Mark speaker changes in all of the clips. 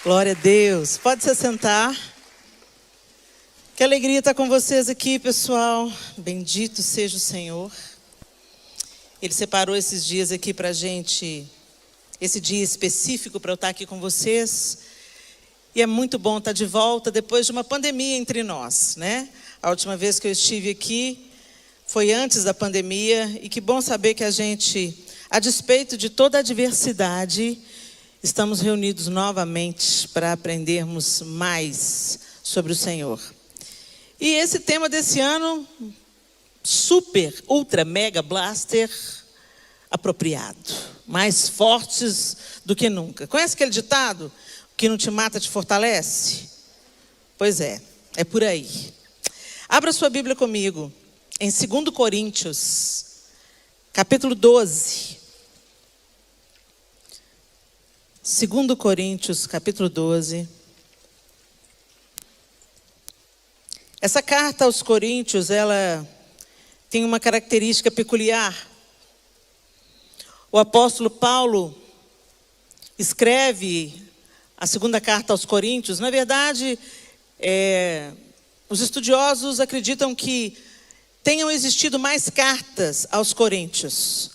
Speaker 1: Glória a Deus. Pode se sentar. Que alegria estar com vocês aqui, pessoal. Bendito seja o Senhor. Ele separou esses dias aqui para a gente, esse dia específico para eu estar aqui com vocês. E é muito bom estar de volta depois de uma pandemia entre nós, né? A última vez que eu estive aqui foi antes da pandemia. E que bom saber que a gente, a despeito de toda a adversidade, estamos reunidos novamente para aprendermos mais sobre o Senhor. E esse tema desse ano, super, ultra, mega, blaster, apropriado. Mais fortes do que nunca. Conhece aquele ditado? O que não te mata te fortalece? Pois é por aí. Abra sua Bíblia comigo, em 2 Coríntios, capítulo 12. 2 Coríntios, capítulo 12. Essa carta aos Coríntios, ela tem uma característica peculiar. O apóstolo Paulo escreve a segunda carta aos Coríntios. Na verdade, os estudiosos acreditam que tenham existido mais cartas aos Coríntios,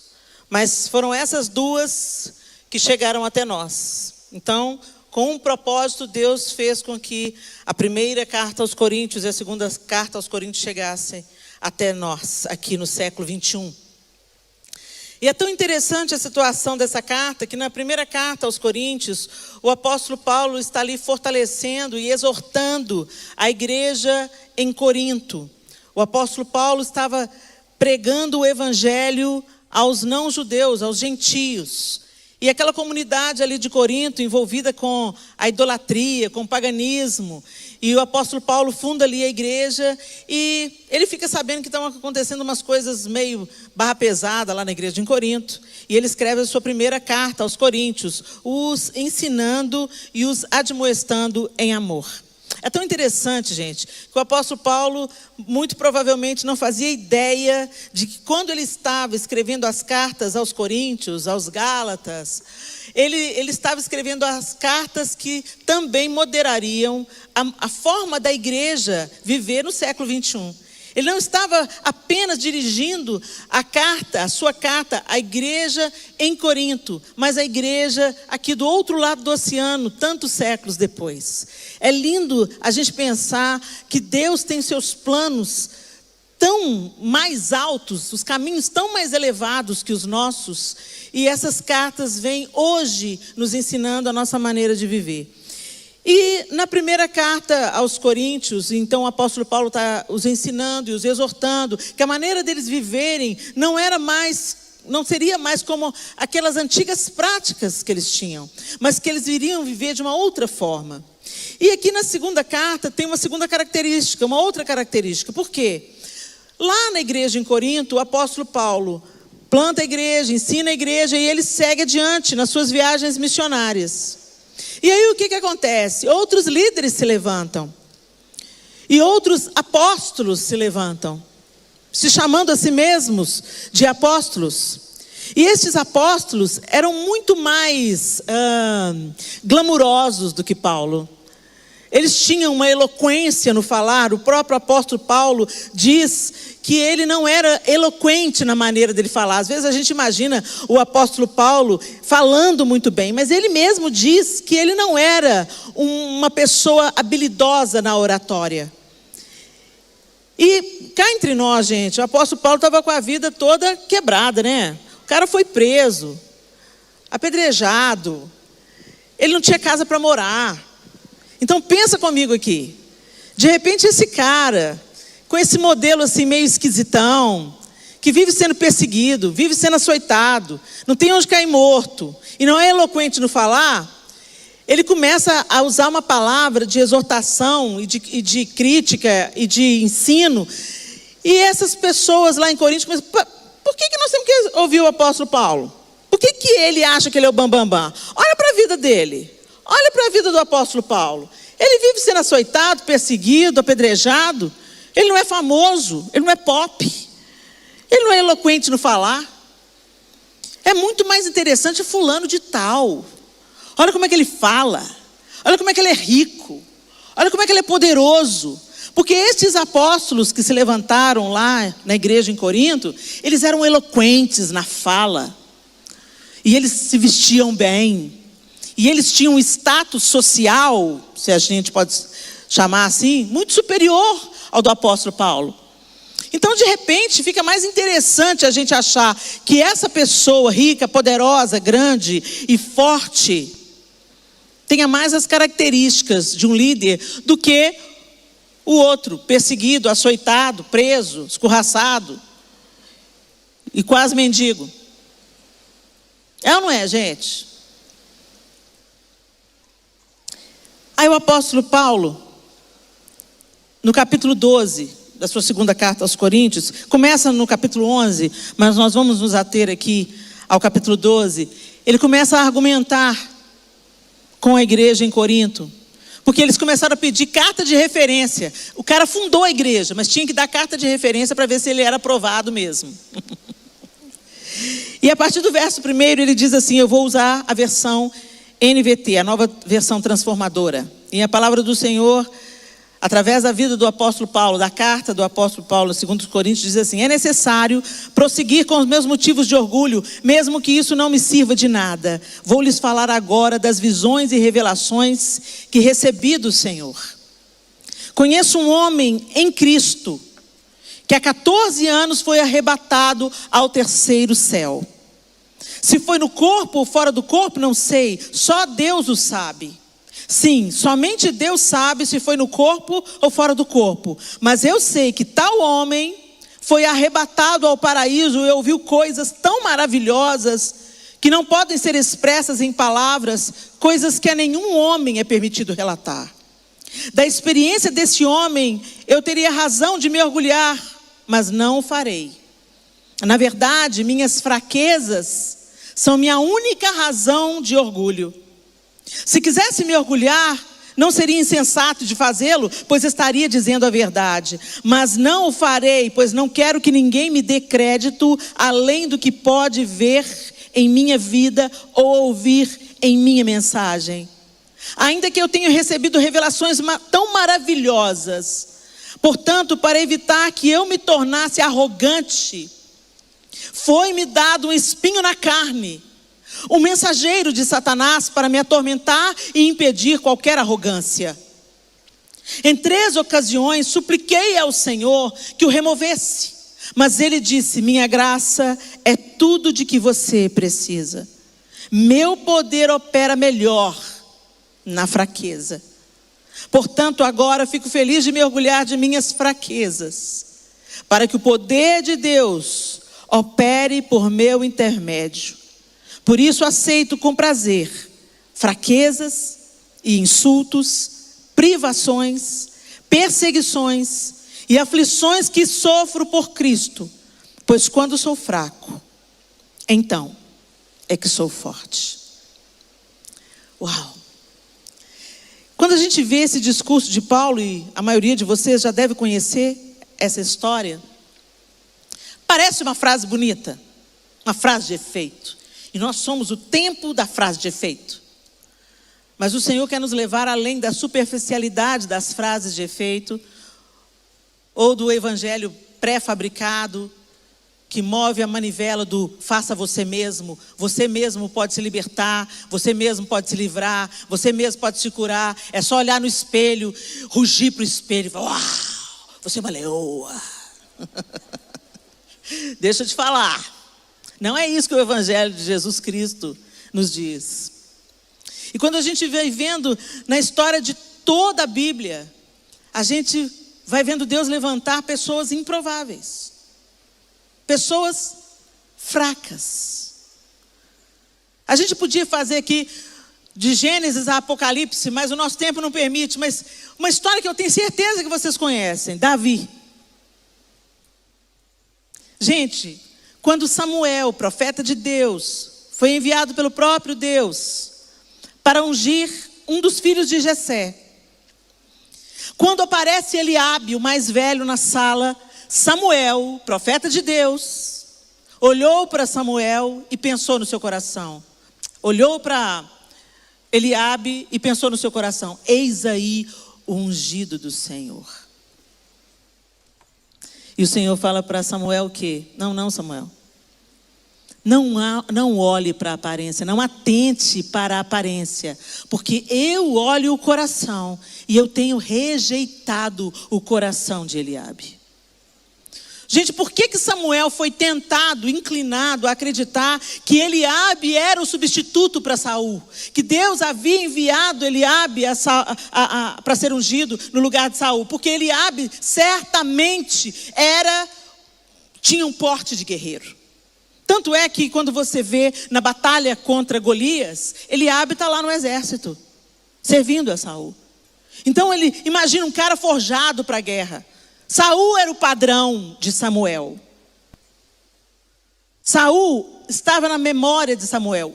Speaker 1: mas foram essas duas que chegaram até nós. Então, com um propósito, Deus fez com que a primeira carta aos Coríntios e a segunda carta aos Coríntios chegassem até nós, aqui no século 21. E é tão interessante a situação dessa carta, que na primeira carta aos Coríntios, o apóstolo Paulo está ali fortalecendo e exortando a igreja em Corinto. O apóstolo Paulo estava pregando o evangelho aos não-judeus, aos gentios. E aquela comunidade ali de Corinto, envolvida com a idolatria, com o paganismo. E o apóstolo Paulo funda ali a igreja e ele fica sabendo que estão acontecendo umas coisas meio barra pesada lá na igreja de Corinto. E ele escreve a sua primeira carta aos coríntios, os ensinando e os admoestando em amor. É tão interessante, gente, que o apóstolo Paulo muito provavelmente não fazia ideia de que quando ele estava escrevendo as cartas aos Coríntios, aos Gálatas, ele estava escrevendo as cartas que também moderariam a forma da igreja viver no século 21. Ele não estava apenas dirigindo a sua carta à igreja em Corinto, mas à igreja aqui do outro lado do oceano, tantos séculos depois. É lindo a gente pensar que Deus tem seus planos tão mais altos, os caminhos tão mais elevados que os nossos, e essas cartas vêm hoje nos ensinando a nossa maneira de viver. E na primeira carta aos Coríntios, então o apóstolo Paulo está os ensinando e os exortando, que a maneira deles viverem não seria mais como aquelas antigas práticas que eles tinham, mas que eles iriam viver de uma outra forma. E aqui na segunda carta tem uma segunda característica, uma outra característica. Por quê? Lá na igreja em Corinto, o apóstolo Paulo planta a igreja, ensina a igreja e ele segue adiante nas suas viagens missionárias. E aí o que acontece? Outros líderes se levantam. E outros apóstolos se levantam, se chamando a si mesmos de apóstolos. E estes apóstolos eram muito mais glamurosos do que Paulo. Eles tinham uma eloquência no falar. O próprio apóstolo Paulo diz que ele não era eloquente na maneira dele falar. Às vezes a gente imagina o apóstolo Paulo falando muito bem, mas ele mesmo diz que ele não era uma pessoa habilidosa na oratória. E cá entre nós, gente, o apóstolo Paulo estava com a vida toda quebrada, né? O cara foi preso, apedrejado, ele não tinha casa para morar. Então pensa comigo aqui, de repente esse cara, com esse modelo assim meio esquisitão, que vive sendo perseguido, vive sendo açoitado, não tem onde cair morto, e não é eloquente no falar, ele começa a usar uma palavra de exortação e de crítica e de ensino, e essas pessoas lá em Corinto começam, por que nós temos que ouvir o apóstolo Paulo? Por que ele acha que ele é o bambambam? Olha para a vida dele. Olha para a vida do apóstolo Paulo. Ele vive sendo açoitado, perseguido, apedrejado. Ele não é famoso, ele não é pop. Ele não é eloquente no falar. É muito mais interessante fulano de tal. Olha como é que ele fala. Olha como é que ele é rico. Olha como é que ele é poderoso. Porque estes apóstolos que se levantaram lá na igreja em Corinto, eles eram eloquentes na fala. E eles se vestiam bem. E eles tinham um status social, se a gente pode chamar assim, muito superior ao do apóstolo Paulo. Então, de repente, fica mais interessante a gente achar que essa pessoa rica, poderosa, grande e forte tenha mais as características de um líder do que o outro, perseguido, açoitado, preso, escorraçado e quase mendigo. É ou não é, gente? Aí o apóstolo Paulo, no capítulo 12 da sua segunda carta aos Coríntios, começa no capítulo 11, mas nós vamos nos ater aqui ao capítulo 12. Ele começa a argumentar com a igreja em Corinto, porque eles começaram a pedir carta de referência. O cara fundou a igreja, mas tinha que dar carta de referência para ver se ele era aprovado mesmo. E a partir do verso 1 ele diz assim, eu vou usar a versão NVT, a nova versão transformadora. E a palavra do Senhor, através da vida do apóstolo Paulo, da carta do apóstolo Paulo, segundo os Coríntios, diz assim, é necessário prosseguir com os meus motivos de orgulho, mesmo que isso não me sirva de nada. Vou lhes falar agora das visões e revelações que recebi do Senhor. Conheço um homem em Cristo, que há 14 anos foi arrebatado ao terceiro céu. Se foi no corpo ou fora do corpo, não sei, só Deus o sabe. Sim, somente Deus sabe se foi no corpo ou fora do corpo. Mas eu sei que tal homem foi arrebatado ao paraíso e ouviu coisas tão maravilhosas que não podem ser expressas em palavras, coisas que a nenhum homem é permitido relatar. Da experiência desse homem, eu teria razão de me orgulhar, mas não o farei. Na verdade, minhas fraquezas são minha única razão de orgulho. Se quisesse me orgulhar, não seria insensato de fazê-lo, pois estaria dizendo a verdade. Mas não o farei, pois não quero que ninguém me dê crédito além do que pode ver em minha vida ou ouvir em minha mensagem. Ainda que eu tenha recebido revelações tão maravilhosas, portanto, para evitar que eu me tornasse arrogante, foi-me dado um espinho na carne, um mensageiro de Satanás para me atormentar e impedir qualquer arrogância. Em 3 ocasiões supliquei ao Senhor que o removesse, mas ele disse, minha graça é tudo de que você precisa. Meu poder opera melhor na fraqueza. Portanto, agora fico feliz de me orgulhar de minhas fraquezas, para que o poder de Deus opere por meu intermédio. Por isso aceito com prazer fraquezas e insultos, privações, perseguições e aflições que sofro por Cristo, pois quando sou fraco, então é que sou forte. Uau! Quando a gente vê esse discurso de Paulo, e a maioria de vocês já deve conhecer essa história, parece uma frase bonita, uma frase de efeito. E nós somos o tempo da frase de efeito. Mas o Senhor quer nos levar além da superficialidade das frases de efeito, ou do evangelho pré-fabricado, que move a manivela do faça você mesmo pode se libertar, você mesmo pode se livrar, você mesmo pode se curar, é só olhar no espelho, rugir para o espelho e falar, uau, você é uma leoa. Deixa eu te falar, não é isso que o evangelho de Jesus Cristo nos diz. E quando a gente vai vendo na história de toda a Bíblia, a gente vai vendo Deus levantar pessoas improváveis. Pessoas fracas. A gente podia fazer aqui de Gênesis a Apocalipse, mas o nosso tempo não permite. Mas uma história que eu tenho certeza que vocês conhecem, Davi. Gente, quando Samuel, profeta de Deus, foi enviado pelo próprio Deus para ungir um dos filhos de Jessé, quando aparece Eliabe, o mais velho, na sala, Samuel, profeta de Deus, olhou para Samuel e pensou no seu coração. Olhou para Eliabe e pensou no seu coração: eis aí o ungido do Senhor. E o Senhor fala para Samuel o quê? Não, Samuel. Não olhe para a aparência, não atente para a aparência, porque eu olho o coração e eu tenho rejeitado o coração de Eliabe. Gente, por que Samuel foi tentado, inclinado a acreditar que Eliabe era o substituto para Saul? Que Deus havia enviado Eliabe para ser ungido no lugar de Saul? Porque Eliabe certamente tinha um porte de guerreiro. Tanto é que quando você vê na batalha contra Golias, Eliabe está lá no exército, servindo a Saul. Então ele imagina um cara forjado para a guerra. Saul era o padrão de Samuel. Saul estava na memória de Samuel,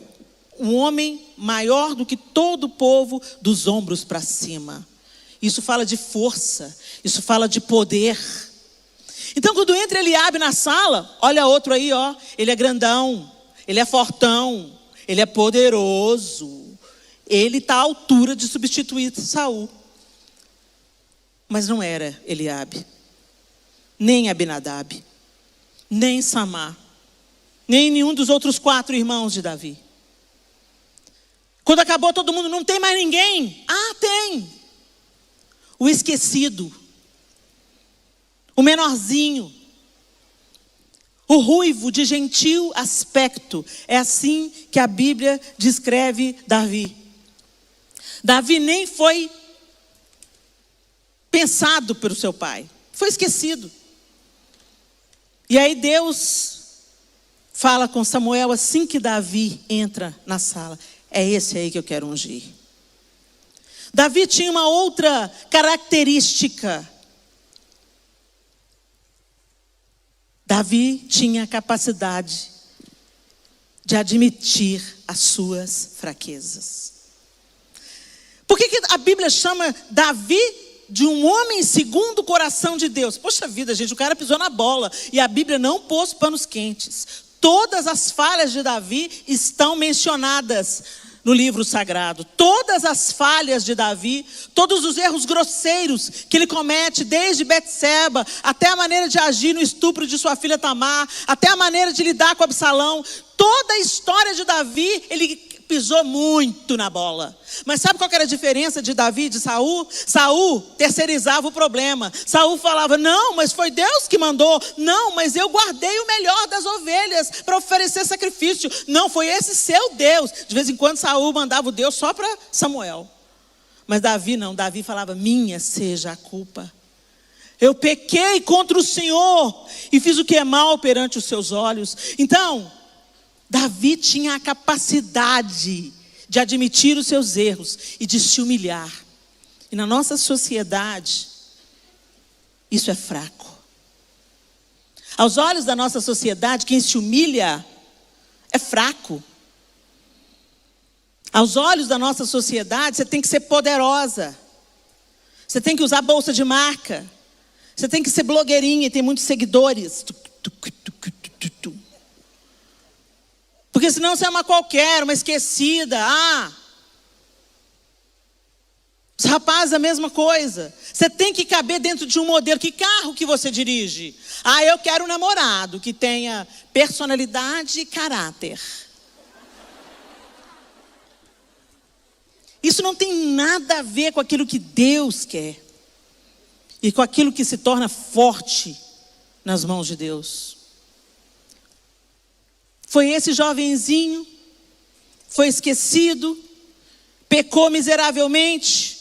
Speaker 1: um homem maior do que todo o povo, dos ombros para cima. Isso fala de força, isso fala de poder. Então quando entra Eliabe na sala, olha outro aí, ó, ele é grandão, ele é fortão, ele é poderoso, ele está à altura de substituir Saul. Mas não era Eliabe, nem Abinadab, nem Samar, nem nenhum dos outros 4 irmãos de Davi. Quando acabou todo mundo, não tem mais ninguém? Ah, tem! O esquecido, o menorzinho, o ruivo de gentil aspecto. É assim que a Bíblia descreve Davi. Davi nem foi pensado pelo seu pai, foi esquecido. E aí Deus fala com Samuel assim que Davi entra na sala: é esse aí que eu quero ungir. Davi tinha uma outra característica. Davi tinha a capacidade de admitir as suas fraquezas. Por que a Bíblia chama Davi de um homem segundo o coração de Deus? Poxa vida, gente, o cara pisou na bola. E a Bíblia não pôs panos quentes. Todas as falhas de Davi estão mencionadas no livro sagrado. Todas as falhas de Davi, todos os erros grosseiros que ele comete, desde Betseba, até a maneira de agir no estupro de sua filha Tamar, até a maneira de lidar com Absalão. Toda a história de Davi, ele pisou muito na bola. Mas sabe qual que era a diferença de Davi e de Saul? Saul terceirizava o problema. Saul falava: não, mas foi Deus que mandou. Não, mas eu guardei o melhor das ovelhas para oferecer sacrifício. Não, foi esse seu Deus. De vez em quando Saul mandava o Deus só para Samuel. Mas Davi não, Davi falava: minha seja a culpa. Eu pequei contra o Senhor e fiz o que é mal perante os seus olhos. Então, Davi tinha a capacidade de admitir os seus erros e de se humilhar. E na nossa sociedade, isso é fraco. Aos olhos da nossa sociedade, quem se humilha é fraco. Aos olhos da nossa sociedade, você tem que ser poderosa. Você tem que usar bolsa de marca. Você tem que ser blogueirinha e ter muitos seguidores. Porque senão você é uma qualquer, uma esquecida. Os rapazes a mesma coisa. Você tem que caber dentro de um modelo. Que carro que você dirige? Eu quero um namorado que tenha personalidade e caráter. Isso não tem nada a ver com aquilo que Deus quer. E com aquilo que se torna forte nas mãos de Deus. Foi esse jovenzinho, foi esquecido, pecou miseravelmente,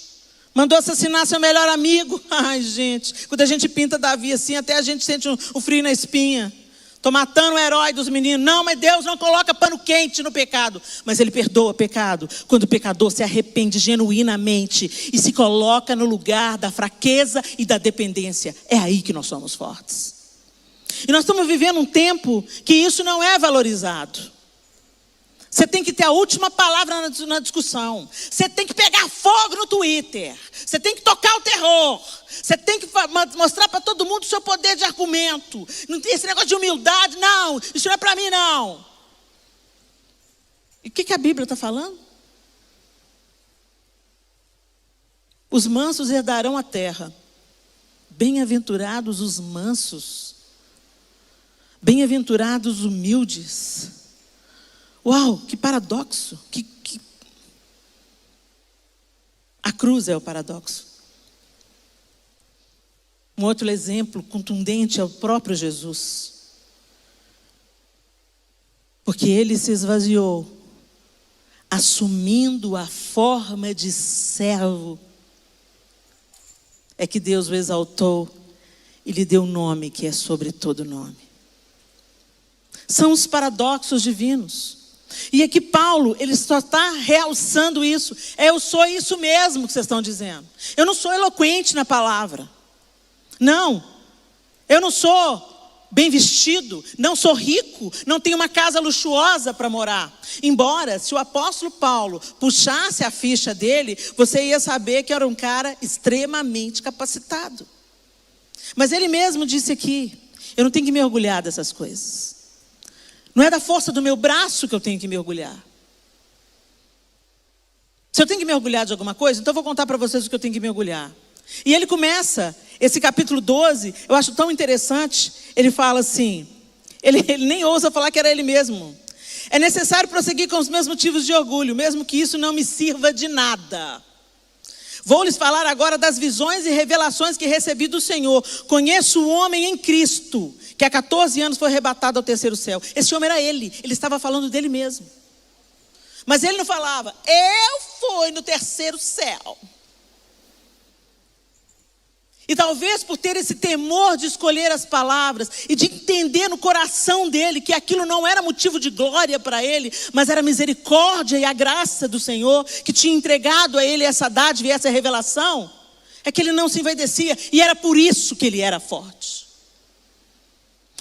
Speaker 1: mandou assassinar seu melhor amigo. Ai, gente, quando a gente pinta Davi assim, até a gente sente um frio na espinha. Estou matando o herói dos meninos. Não, mas Deus não coloca pano quente no pecado. Mas Ele perdoa o pecado quando o pecador se arrepende genuinamente e se coloca no lugar da fraqueza e da dependência. É aí que nós somos fortes. E nós estamos vivendo um tempo que isso não é valorizado. Você tem que ter a última palavra na discussão. Você tem que pegar fogo no Twitter. Você tem que tocar o terror. Você tem que mostrar para todo mundo o seu poder de argumento. Não tem esse negócio de humildade. Não, isso não é para mim não. E o que a Bíblia está falando? Os mansos herdarão a terra. Bem-aventurados os mansos. Bem-aventurados os humildes. Uau, que paradoxo. A cruz é o paradoxo. Um outro exemplo contundente é o próprio Jesus. Porque ele se esvaziou, assumindo a forma de servo. É que Deus o exaltou e lhe deu um nome que é sobre todo nome. São os paradoxos divinos. E aqui Paulo, ele só está realçando isso. Eu sou isso mesmo que vocês estão dizendo. Eu não sou eloquente na palavra. Não. Eu não sou bem vestido, não sou rico, não tenho uma casa luxuosa para morar. Embora, se o apóstolo Paulo puxasse a ficha dele, você ia saber que era um cara extremamente capacitado. Mas ele mesmo disse aqui, eu não tenho que me orgulhar dessas coisas. Não é da força do meu braço que eu tenho que me orgulhar. Se eu tenho que me orgulhar de alguma coisa, então eu vou contar para vocês o que eu tenho que me orgulhar. E ele começa, esse capítulo 12, eu acho tão interessante, ele fala assim, ele nem ousa falar que era ele mesmo. É necessário prosseguir com os meus motivos de orgulho, mesmo que isso não me sirva de nada. Vou lhes falar agora das visões e revelações que recebi do Senhor. Conheço o homem em Cristo, que há 14 anos foi arrebatado ao terceiro céu. Esse homem era ele estava falando dele mesmo. Mas ele não falava, eu fui no terceiro céu. E talvez por ter esse temor de escolher as palavras e de entender no coração dele que aquilo não era motivo de glória para ele, mas era a misericórdia e a graça do Senhor que tinha entregado a ele essa dádiva e essa revelação, é que ele não se envaidecia. E era por isso que ele era forte.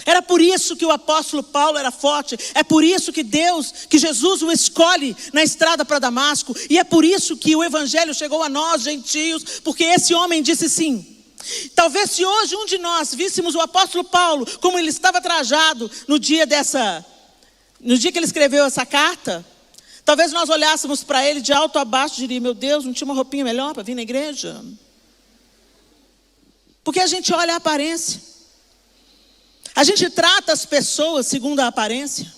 Speaker 1: Era por isso que o apóstolo Paulo era forte. É por isso que Jesus o escolhe na estrada para Damasco. E é por isso que o evangelho chegou a nós, gentios, porque esse homem disse sim. Talvez se hoje um de nós víssemos o apóstolo Paulo como ele estava trajado no dia que ele escreveu essa carta, talvez nós olhássemos para ele de alto a baixo e diríamos, meu Deus, não tinha uma roupinha melhor para vir na igreja? Porque a gente olha a aparência. A gente trata as pessoas segundo a aparência.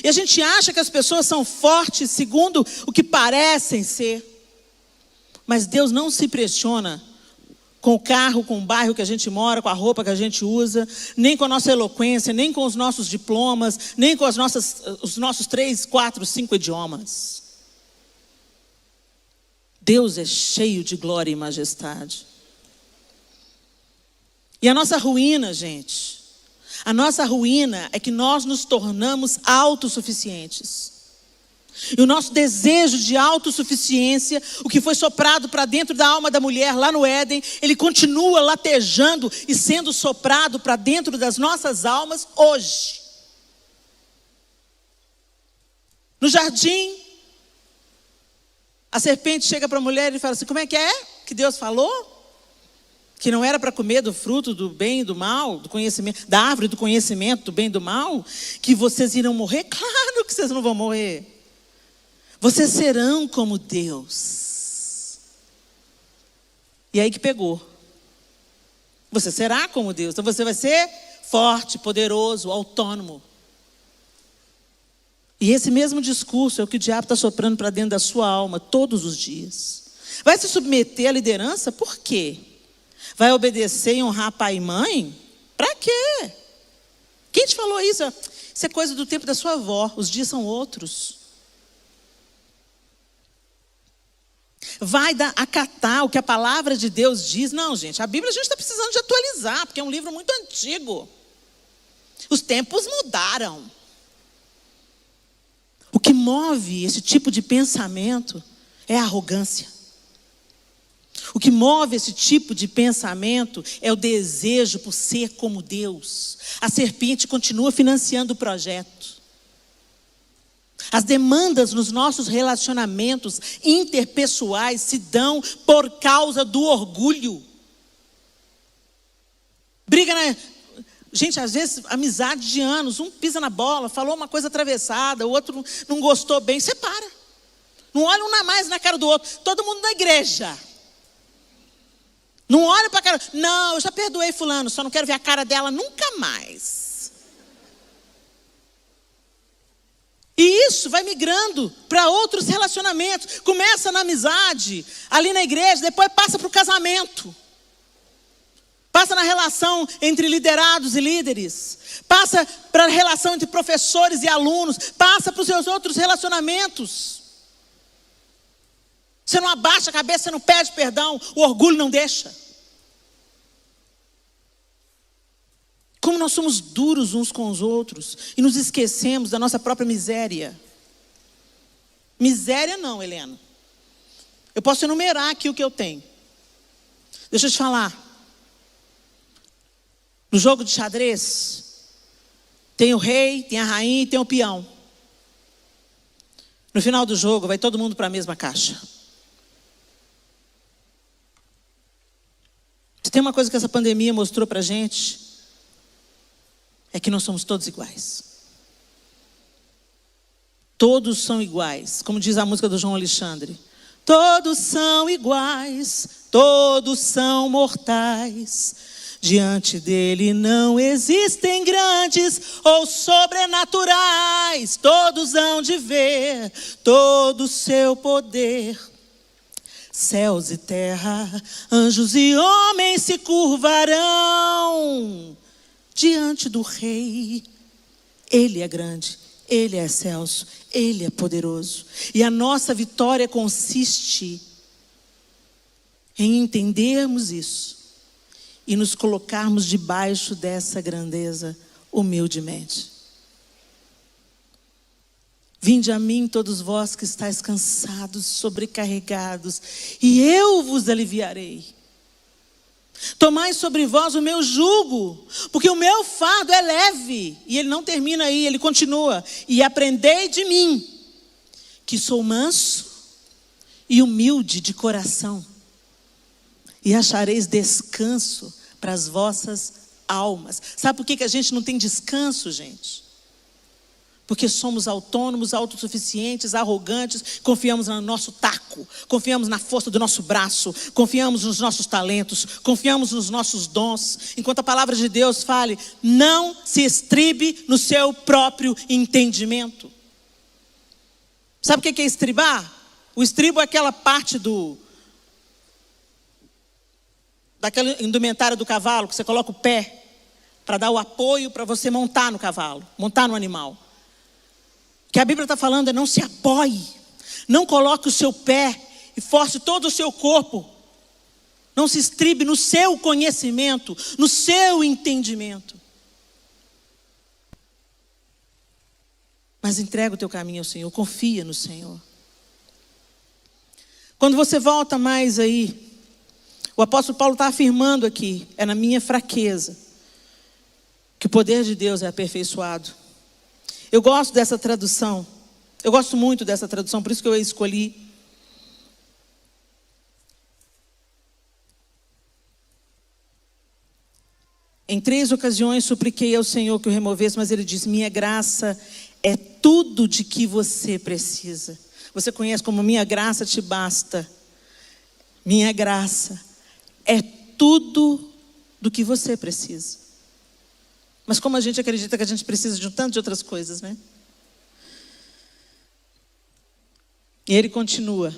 Speaker 1: E a gente acha que as pessoas são fortes segundo o que parecem ser. Mas Deus não se impressiona com o carro, com o bairro que a gente mora, com a roupa que a gente usa, nem com a nossa eloquência, nem com os nossos diplomas, nem com os nossos 3, 4, 5 idiomas. Deus é cheio de glória e majestade. E a nossa ruína, gente, a nossa ruína é que nós nos tornamos autossuficientes. E o nosso desejo de autossuficiência, o que foi soprado para dentro da alma da mulher lá no Éden, ele continua latejando e sendo soprado para dentro das nossas almas hoje. No jardim, a serpente chega para a mulher e fala assim, como é que Deus falou? Que não era para comer do fruto do bem e do mal, do conhecimento, da árvore do conhecimento do bem e do mal, que vocês irão morrer? Claro que vocês não vão morrer. Vocês serão como Deus. E aí que pegou. Você será como Deus. Então você vai ser forte, poderoso, autônomo. E esse mesmo discurso é o que o diabo está soprando para dentro da sua alma todos os dias. Vai se submeter à liderança? Por quê? Vai obedecer e honrar pai e mãe? Para quê? Quem te falou isso? Isso é coisa do tempo da sua avó. Os dias são outros. Vai acatar o que a palavra de Deus diz. Não, gente, a Bíblia a gente está precisando de atualizar, porque é um livro muito antigo. Os tempos mudaram. O que move esse tipo de pensamento é a arrogância. O que move esse tipo de pensamento é o desejo por ser como Deus. A serpente continua financiando o projeto. As demandas nos nossos relacionamentos interpessoais se dão por causa do orgulho. Briga na... Gente, às vezes, amizade de anos, um pisa na bola, falou uma coisa atravessada, o outro não gostou bem, separa. Não olha um mais na cara do outro, todo mundo na igreja. Não olha para a cara. Não, eu já perdoei fulano, só não quero ver a cara dela nunca mais. E isso vai migrando para outros relacionamentos. Começa na amizade, ali na igreja, depois passa para o casamento. Passa na relação entre liderados e líderes. Passa para a relação entre professores e alunos. Passa para os seus outros relacionamentos. Você não abaixa a cabeça, você não pede perdão. O orgulho não deixa. Como nós somos duros uns com os outros. E nos esquecemos da nossa própria miséria. Miséria não, Helena. Eu posso enumerar aqui o que eu tenho. Deixa eu te falar. No jogo de xadrez, tem o rei, tem a rainha e tem o peão. No final do jogo, vai todo mundo para a mesma caixa. Se tem uma coisa que essa pandemia mostrou para a gente, é que nós somos todos iguais. Todos são iguais. Como diz a música do João Alexandre. Todos são iguais, todos são mortais. Diante dele não existem grandes ou sobrenaturais. Todos hão de ver todo o seu poder. Céus e terra, anjos e homens se curvarão diante do Rei. Ele é grande, Ele é excelso, Ele é poderoso. E a nossa vitória consiste em entendermos isso e nos colocarmos debaixo dessa grandeza humildemente. Vinde a mim todos vós que estáis cansados, sobrecarregados, e eu vos aliviarei. Tomai sobre vós o meu jugo, porque o meu fardo é leve. E ele não termina aí, ele continua. E aprendei de mim, que sou manso e humilde de coração, e achareis descanso para as vossas almas. Sabe por que a gente não tem descanso, gente? Porque somos autônomos, autossuficientes, arrogantes, confiamos no nosso taco, confiamos na força do nosso braço, confiamos nos nossos talentos, confiamos nos nossos dons. Enquanto a palavra de Deus fale, não se estribe no seu próprio entendimento. Sabe o que é estribar? O estribo é aquela parte daquela indumentária do cavalo, que você coloca o pé para dar o apoio para você montar no cavalo, montar no animal. O que a Bíblia está falando é não se apoie, não coloque o seu pé e force todo o seu corpo. Não se estribe no seu conhecimento, no seu entendimento. Mas entrega o teu caminho ao Senhor, confia no Senhor. Quando você volta mais aí, o apóstolo Paulo está afirmando aqui, é na minha fraqueza, que o poder de Deus é aperfeiçoado. Eu gosto dessa tradução, eu gosto muito dessa tradução, por isso que eu a escolhi. Em 3 ocasiões supliquei ao Senhor que o removesse, mas ele disse, minha graça é tudo de que você precisa. Você conhece como minha graça te basta. Minha graça é tudo do que você precisa. Mas como a gente acredita que a gente precisa de um tanto de outras coisas, né? E ele continua.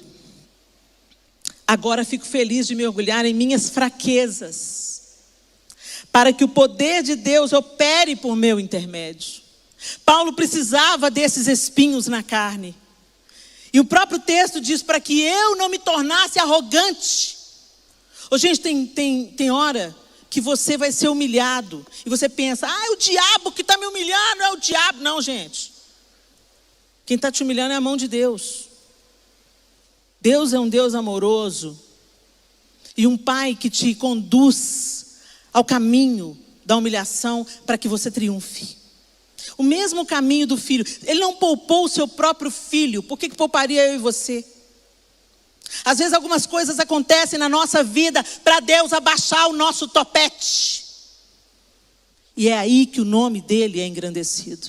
Speaker 1: Agora fico feliz de me orgulhar em minhas fraquezas, para que o poder de Deus opere por meu intermédio. Paulo precisava desses espinhos na carne. E o próprio texto diz, para que eu não me tornasse arrogante. Ô, gente, tem hora que você vai ser humilhado. E você pensa, é o diabo que está me humilhando, é o diabo. Não, gente. Quem está te humilhando é a mão de Deus. Deus é um Deus amoroso. E um Pai que te conduz ao caminho da humilhação para que você triunfe. O mesmo caminho do filho. Ele não poupou o seu próprio filho. Por que pouparia eu e você? Às vezes algumas coisas acontecem na nossa vida para Deus abaixar o nosso topete. E é aí que o nome dele é engrandecido.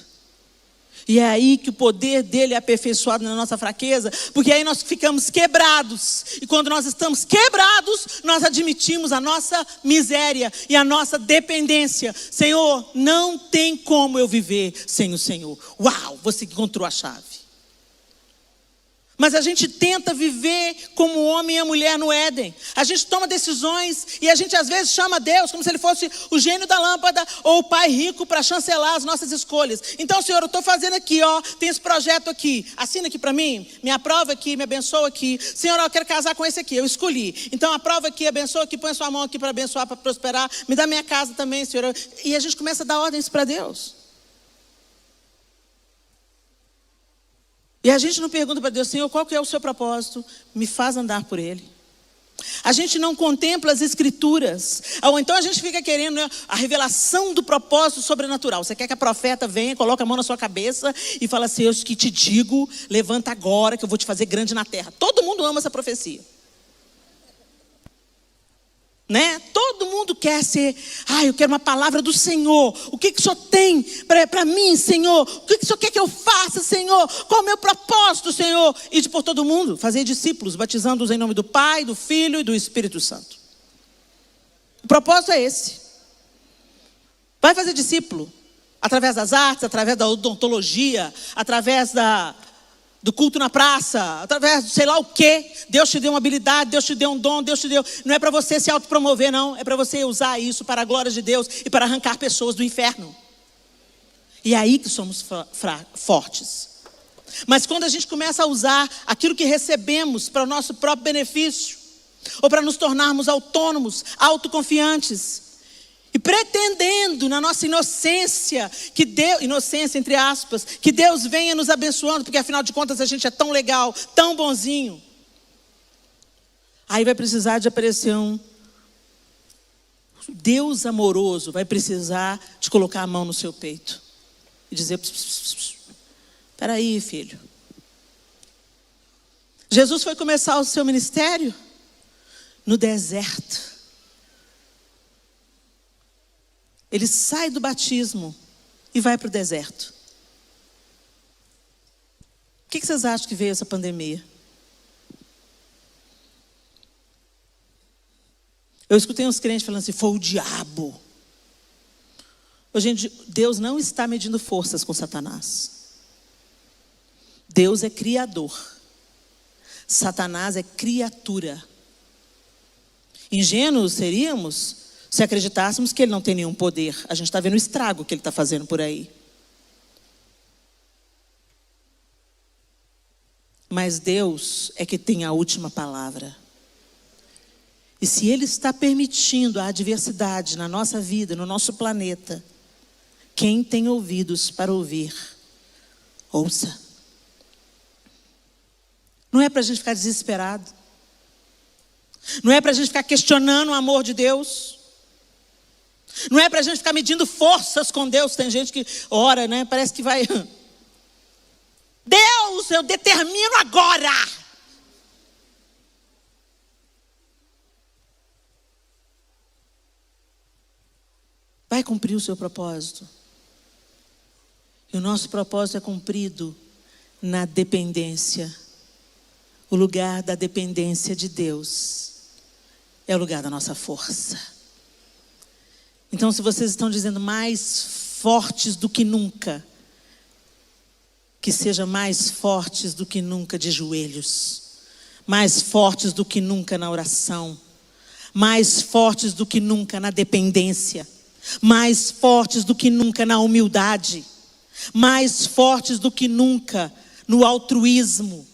Speaker 1: E é aí que o poder dele é aperfeiçoado na nossa fraqueza, porque aí nós ficamos quebrados. E quando nós estamos quebrados, nós admitimos a nossa miséria e a nossa dependência. Senhor, não tem como eu viver sem o Senhor. Uau, você encontrou a chave. Mas a gente tenta viver como o homem e a mulher no Éden. A gente toma decisões e a gente às vezes chama Deus como se ele fosse o gênio da lâmpada ou o pai rico para chancelar as nossas escolhas. Então, Senhor, eu estou fazendo aqui, ó, tem esse projeto aqui. Assina aqui para mim, me aprova aqui, me abençoa aqui. Senhor, eu quero casar com esse aqui, eu escolhi. Então, aprova aqui, abençoa aqui, põe sua mão aqui para abençoar, para prosperar. Me dá minha casa também, Senhor. E a gente começa a dar ordens para Deus. E a gente não pergunta para Deus, Senhor, qual que é o seu propósito? Me faz andar por ele. A gente não contempla as escrituras. Ou então a gente fica querendo, né, a revelação do propósito sobrenatural. Você quer que a profeta venha, coloque a mão na sua cabeça e fala assim, eu que te digo, levanta agora que eu vou te fazer grande na terra. Todo mundo ama essa profecia. Né? Todo mundo quer ser, eu quero uma palavra do Senhor. O que o Senhor tem para mim, Senhor? O que o Senhor quer que eu faça, Senhor? Qual é o meu propósito, Senhor? Ir por todo mundo, fazer discípulos, batizando-os em nome do Pai, do Filho e do Espírito Santo. O propósito é esse. Vai fazer discípulo, através das artes, através da odontologia, através do culto na praça, através de sei lá o quê. Deus te deu uma habilidade, Deus te deu um dom, Deus te deu. Não é para você se autopromover, não. É para você usar isso para a glória de Deus e para arrancar pessoas do inferno. E é aí que somos fortes. Mas quando a gente começa a usar aquilo que recebemos para o nosso próprio benefício, ou para nos tornarmos autônomos, autoconfiantes, e pretendendo na nossa inocência, que Deus, inocência entre aspas, que Deus venha nos abençoando, porque afinal de contas a gente é tão legal, tão bonzinho. Aí vai precisar de aparecer um Deus amoroso, vai precisar de colocar a mão no seu peito e dizer, espera aí, filho. Jesus foi começar o seu ministério no deserto. Ele sai do batismo e vai para o deserto. O que vocês acham que veio essa pandemia? Eu escutei uns crentes falando assim, foi o diabo. Gente, Deus não está medindo forças com Satanás. Deus é criador. Satanás é criatura. Ingênuos seríamos se acreditássemos que ele não tem nenhum poder. A gente está vendo o estrago que ele está fazendo por aí. Mas Deus é que tem a última palavra. E se Ele está permitindo a adversidade na nossa vida, no nosso planeta, quem tem ouvidos para ouvir, ouça. Não é para a gente ficar desesperado. Não é para a gente ficar questionando o amor de Deus. Não é para a gente ficar medindo forças com Deus. Tem gente que ora, né? Parece que vai... Deus, eu determino agora. Vai cumprir o seu propósito. E o nosso propósito é cumprido na dependência. O lugar da dependência de Deus é o lugar da nossa força. Então, se vocês estão dizendo mais fortes do que nunca, que seja mais fortes do que nunca de joelhos, mais fortes do que nunca na oração, mais fortes do que nunca na dependência, mais fortes do que nunca na humildade, mais fortes do que nunca no altruísmo,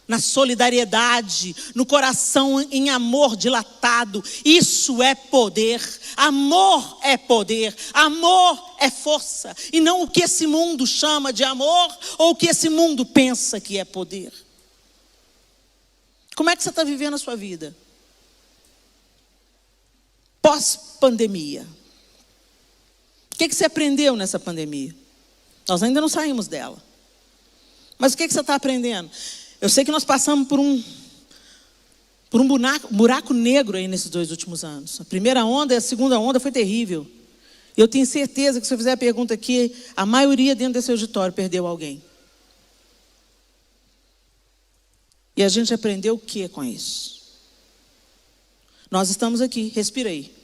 Speaker 1: na solidariedade, no coração em amor dilatado. Isso é poder. Amor é poder. Amor é força. E não o que esse mundo chama de amor ou o que esse mundo pensa que é poder. Como é que você está vivendo a sua vida? Pós-pandemia. O que você aprendeu nessa pandemia? Nós ainda não saímos dela. Mas o que você está aprendendo? Eu sei que nós passamos por um buraco negro aí nesses 2 últimos anos. A primeira onda e a segunda onda foi terrível. Eu tenho certeza que se eu fizer a pergunta aqui, a maioria dentro desse auditório perdeu alguém. E a gente aprendeu o que com isso? Nós estamos aqui, respirei.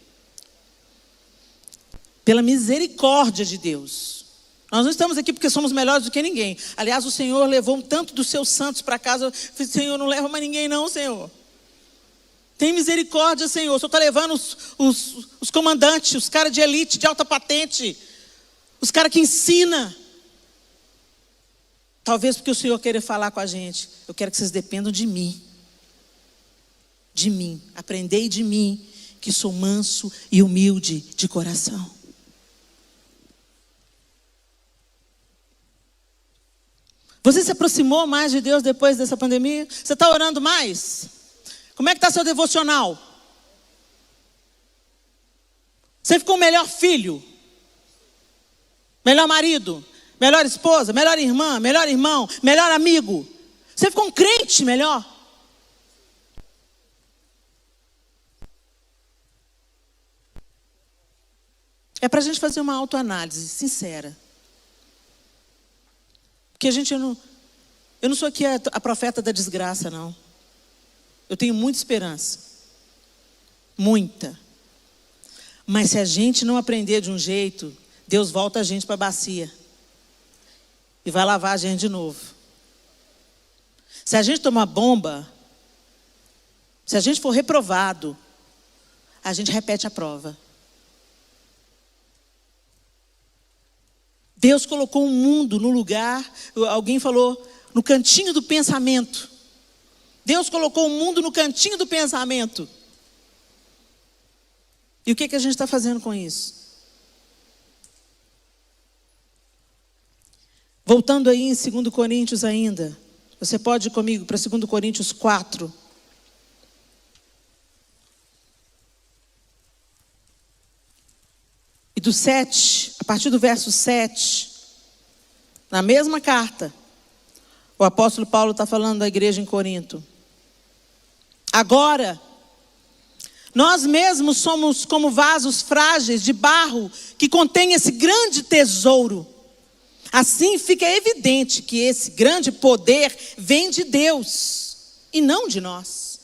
Speaker 1: Pela misericórdia de Deus. Nós não estamos aqui porque somos melhores do que ninguém. Aliás, o Senhor levou um tanto dos seus santos para casa. Eu falei, Senhor, não leva mais ninguém não, Senhor. Tem misericórdia, Senhor. O Senhor está levando os comandantes, os caras de elite, de alta patente. Os caras que ensinam. Talvez porque o Senhor queira falar com a gente. Eu quero que vocês dependam de mim. De mim. Aprendei de mim, que sou manso e humilde de coração. Você se aproximou mais de Deus depois dessa pandemia? Você está orando mais? Como é que está seu devocional? Você ficou um melhor filho? Melhor marido? Melhor esposa? Melhor irmã? Melhor irmão? Melhor amigo? Você ficou um crente melhor? É para a gente fazer uma autoanálise sincera. Porque eu não sou aqui a profeta da desgraça, não. Eu tenho muita esperança. Muita. Mas se a gente não aprender de um jeito, Deus volta a gente para a bacia. E vai lavar a gente de novo. Se a gente tomar bomba, se a gente for reprovado, a gente repete a prova. Deus colocou um mundo no lugar, alguém falou, no cantinho do pensamento. Deus colocou o mundo no cantinho do pensamento. E o que a gente está fazendo com isso? Voltando aí em 2 Coríntios ainda. Você pode ir comigo para 2 Coríntios 4. E do 7, a partir do verso 7, na mesma carta, o apóstolo Paulo está falando da igreja em Corinto. Agora, nós mesmos somos como vasos frágeis de barro que contém esse grande tesouro. Assim fica evidente que esse grande poder vem de Deus e não de nós.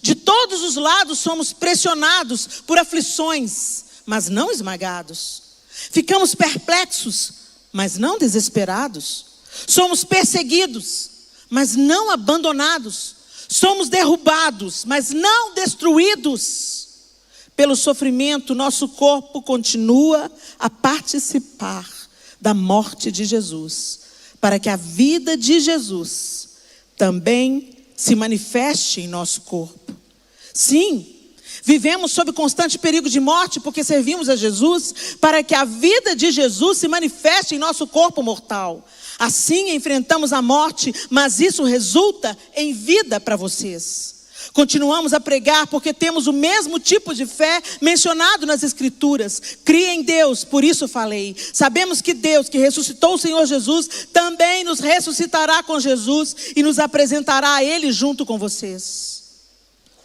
Speaker 1: De todos os lados somos pressionados por aflições, mas não esmagados. Ficamos perplexos, mas não desesperados. Somos perseguidos, mas não abandonados. Somos derrubados, mas não destruídos. Pelo sofrimento, nosso corpo continua a participar da morte de Jesus, para que a vida de Jesus também se manifeste em nosso corpo. Sim, vivemos sob constante perigo de morte, porque servimos a Jesus, para que a vida de Jesus se manifeste em nosso corpo mortal. Assim enfrentamos a morte, mas isso resulta em vida para vocês. Continuamos a pregar porque temos o mesmo tipo de fé mencionado nas Escrituras. Crie em Deus, por isso falei. Sabemos que Deus, que ressuscitou o Senhor Jesus, também nos ressuscitará com Jesus e nos apresentará a Ele junto com vocês.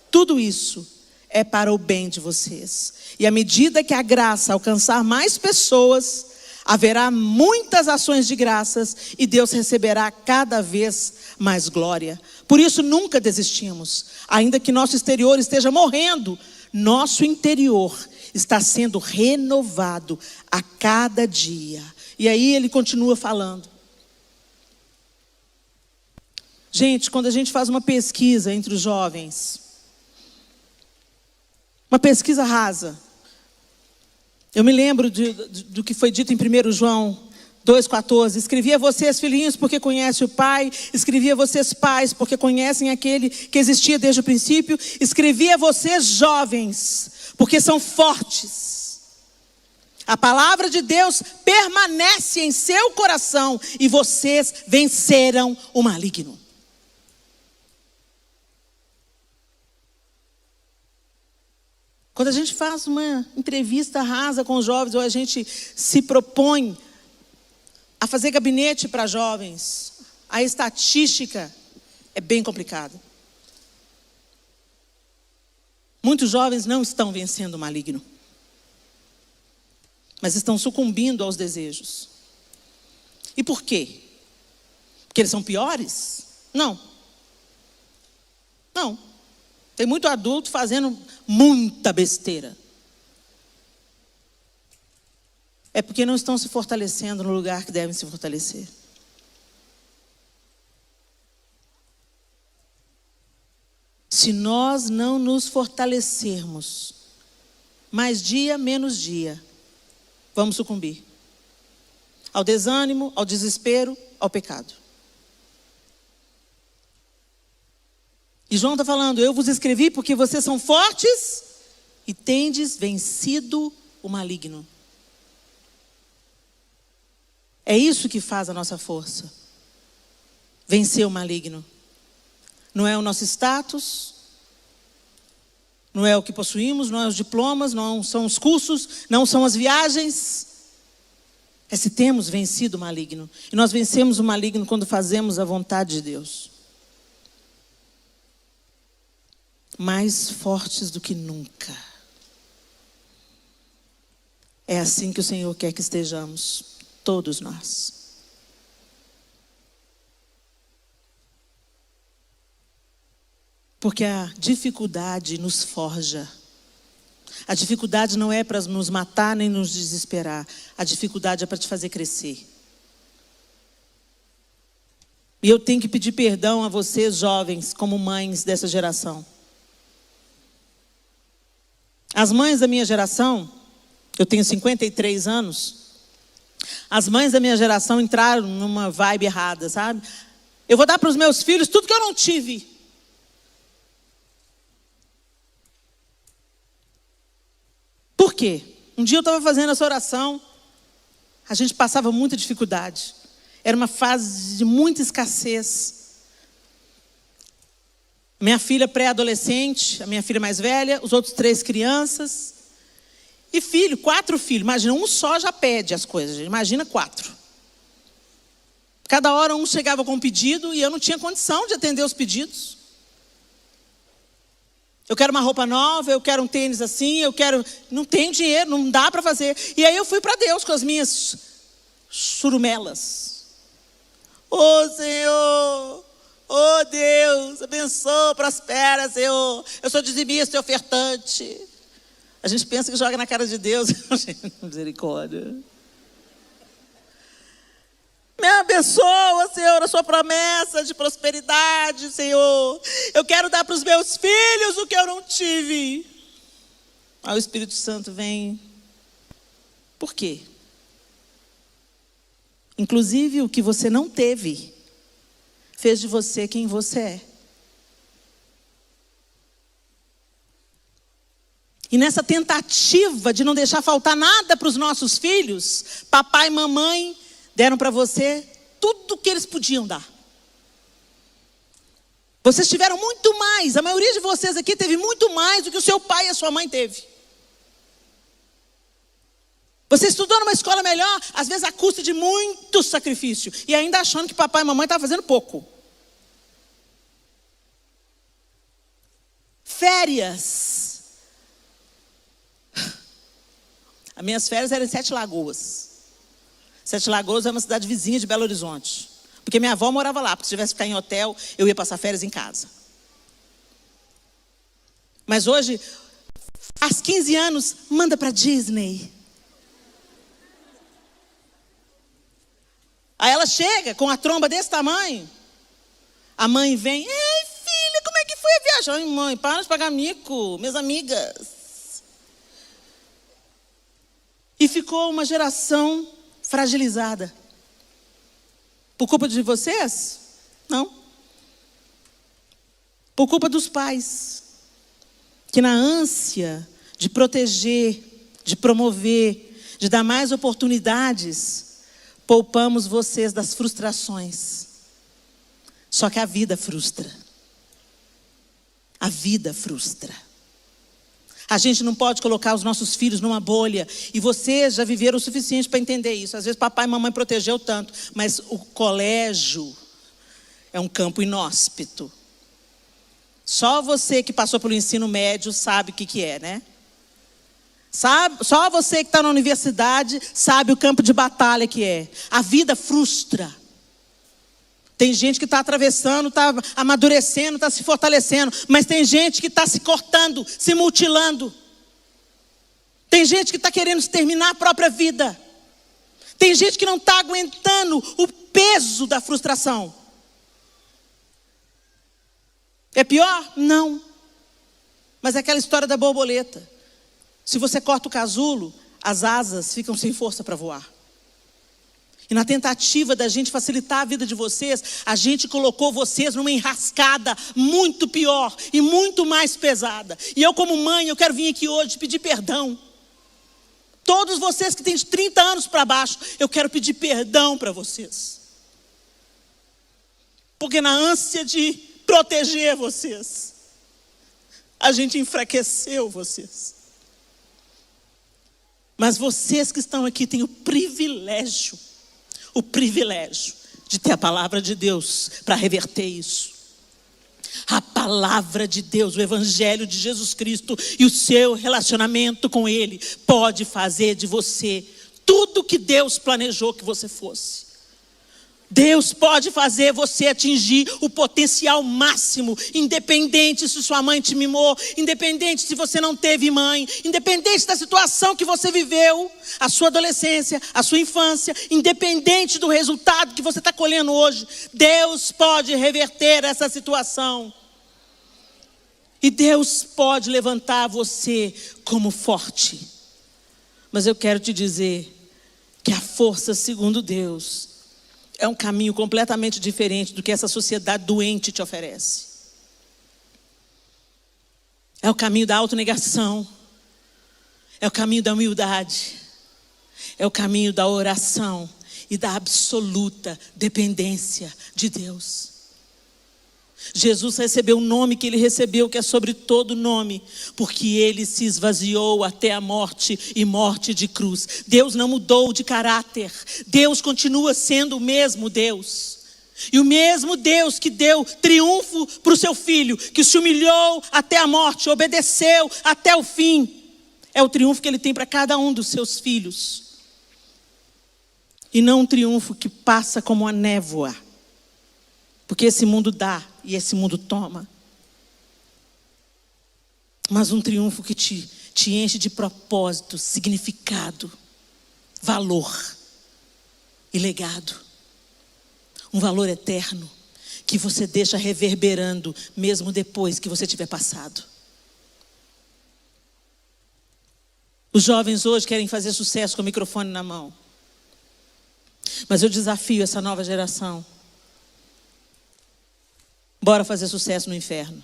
Speaker 1: Tudo isso é para o bem de vocês. E à medida que a graça alcançar mais pessoas, haverá muitas ações de graças e Deus receberá cada vez mais glória. Por isso nunca desistimos. Ainda que nosso exterior esteja morrendo, nosso interior está sendo renovado a cada dia. E aí ele continua falando. Gente, quando a gente faz uma pesquisa entre os jovens, uma pesquisa rasa, eu me lembro do que foi dito em 1 João 2,14. Escrevi a vocês, filhinhos, porque conhecem o Pai. Escrevi a vocês, pais, porque conhecem aquele que existia desde o princípio. Escrevi a vocês, jovens, porque são fortes. A palavra de Deus permanece em seu coração e vocês venceram o maligno. Quando a gente faz uma entrevista rasa com os jovens, ou a gente se propõe a fazer gabinete para jovens, a estatística é bem complicada. Muitos jovens não estão vencendo o maligno. mas estão sucumbindo aos desejos. E por quê? Porque eles são piores? Não. Não. Tem muito adulto fazendo muita besteira. É porque não estão se fortalecendo no lugar que devem se fortalecer. Se nós não nos fortalecermos, mais dia, menos dia, vamos sucumbir ao desânimo, ao desespero, ao pecado. E João está falando: eu vos escrevi porque vocês são fortes e tendes vencido o maligno. É isso que faz a nossa força. Vencer o maligno. Não é o nosso status, não é o que possuímos, não é os diplomas, não são os cursos, não são as viagens. É se temos vencido o maligno. E nós vencemos o maligno quando fazemos a vontade de Deus. Mais fortes do que nunca. É assim que o Senhor quer que estejamos, todos nós. Porque a dificuldade nos forja. A dificuldade não é para nos matar nem nos desesperar. A dificuldade é para te fazer crescer. E eu tenho que pedir perdão a vocês, jovens, como mães dessa geração. As mães da minha geração, eu tenho 53 anos, as mães da minha geração entraram numa vibe errada, sabe? Eu vou dar para os meus filhos tudo que eu não tive. Por quê? Um dia eu estava fazendo essa oração, a gente passava muita dificuldade. Era uma fase de muita escassez. Minha filha pré-adolescente, a minha filha mais velha, os outros 3 crianças. E 4 filhos. Imagina, um só já pede as coisas. Imagina 4. Cada hora um chegava com um pedido e eu não tinha condição de atender os pedidos. Eu quero uma roupa nova, eu quero um tênis assim, eu quero... Não tenho dinheiro, não dá para fazer. E aí eu fui para Deus com as minhas churumelas. Ô Senhor, ô Deus, abençoa, prospera, Senhor. Eu sou dizimista e ofertante. A gente pensa que joga na cara de Deus. Misericórdia. Me abençoa, Senhor, a sua promessa de prosperidade, Senhor. Eu quero dar para os meus filhos o que eu não tive. Aí o Espírito Santo vem. Por quê? Inclusive o que você não teve, fez de você quem você é. E nessa tentativa de não deixar faltar nada para os nossos filhos, papai e mamãe deram para você tudo que eles podiam dar. Vocês tiveram muito mais, a maioria de vocês aqui teve muito mais do que o seu pai e a sua mãe teve. Você estudou numa escola melhor, às vezes a custa de muito sacrifício, e ainda achando que papai e mamãe estavam fazendo pouco. Férias. As minhas férias eram em 7 Lagoas. 7 Lagoas é uma cidade vizinha de Belo Horizonte. Porque minha avó morava lá, porque se tivesse que ficar em hotel, eu ia passar férias em casa. Mas hoje, às 15 anos, manda para Disney. Aí ela chega com a tromba desse tamanho. A mãe vem: ei, filha, como é que foi a viagem? Ai, mãe, para de pagar mico, minhas amigas. E ficou uma geração fragilizada. Por culpa de vocês? Não. Por culpa dos pais, que na ânsia de proteger, de promover, de dar mais oportunidades, poupamos vocês das frustrações. Só que a vida frustra. A vida frustra. A gente não pode colocar os nossos filhos numa bolha. E vocês já viveram o suficiente para entender isso. Às vezes papai e mamãe protegeu tanto, mas o colégio é um campo inóspito. Só você que passou pelo ensino médio sabe o que é, né? Sabe? Só você que está na universidade sabe o campo de batalha que é. A vida frustra. Tem gente que está atravessando, está amadurecendo, está se fortalecendo. Mas tem gente que está se cortando, se mutilando. Tem gente que está querendo terminar a própria vida. Tem gente que não está aguentando o peso da frustração. É pior? Não. Mas é aquela história da borboleta. Se você corta o casulo, as asas ficam sem força para voar. E na tentativa da gente facilitar a vida de vocês, a gente colocou vocês numa enrascada muito pior e muito mais pesada. E eu, como mãe, eu quero vir aqui hoje pedir perdão. Todos vocês que têm 30 anos para baixo, eu quero pedir perdão para vocês. Porque na ânsia de proteger vocês, a gente enfraqueceu vocês. Mas vocês que estão aqui têm o privilégio de ter a palavra de Deus para reverter isso. A palavra de Deus, o evangelho de Jesus Cristo e o seu relacionamento com Ele pode fazer de você tudo que Deus planejou que você fosse. Deus pode fazer você atingir o potencial máximo, independente se sua mãe te mimou, independente se você não teve mãe, independente da situação que você viveu, a sua adolescência, a sua infância, independente do resultado que você está colhendo hoje, Deus pode reverter essa situação. E Deus pode levantar você como forte. Mas eu quero te dizer que a força segundo Deus é um caminho completamente diferente do que essa sociedade doente te oferece. É o caminho da autonegação. É o caminho da humildade. É o caminho da oração e da absoluta dependência de Deus. Jesus recebeu o nome que ele recebeu, que é sobre todo nome, porque ele se esvaziou até a morte e morte de cruz. Deus não mudou de caráter. Deus continua sendo o mesmo Deus. E o mesmo Deus que deu triunfo para o seu filho, que se humilhou até a morte, obedeceu até o fim, é o triunfo que ele tem para cada um dos seus filhos. E não um triunfo que passa como a névoa, porque esse mundo dá e esse mundo toma. Mas um triunfo que te enche de propósito, significado, valor e legado. Um valor eterno que você deixa reverberando mesmo depois que você tiver passado. Os jovens hoje querem fazer sucesso com o microfone na mão. Mas eu desafio essa nova geração. Bora fazer sucesso no inferno.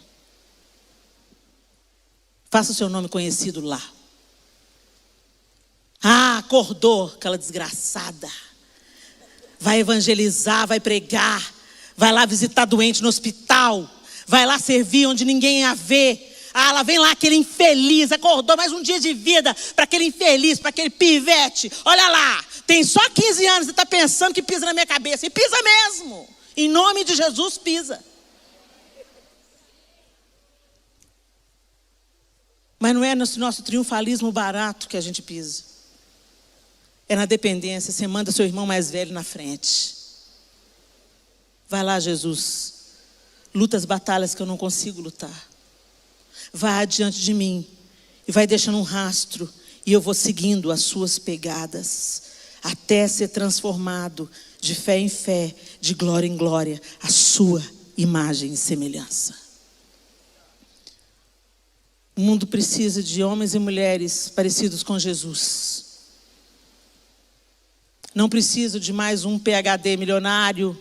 Speaker 1: Faça o seu nome conhecido lá. Ah, acordou, aquela desgraçada. Vai evangelizar, vai pregar, vai lá visitar doente no hospital, vai lá servir onde ninguém a vê. Ah, lá vem lá aquele infeliz, acordou mais um dia de vida para aquele infeliz, para aquele pivete. Olha lá, tem só 15 anos e está pensando que pisa na minha cabeça. E pisa mesmo. Em nome de Jesus, pisa. Mas não é no nosso triunfalismo barato que a gente pisa. É na dependência. Você manda seu irmão mais velho na frente. Vai lá, Jesus. Luta as batalhas que eu não consigo lutar. Vai adiante de mim. E vai deixando um rastro. E eu vou seguindo as suas pegadas. Até ser transformado de fé em fé, de glória em glória, a sua imagem e semelhança. O mundo precisa de homens e mulheres parecidos com Jesus. Não precisa de mais um PhD milionário.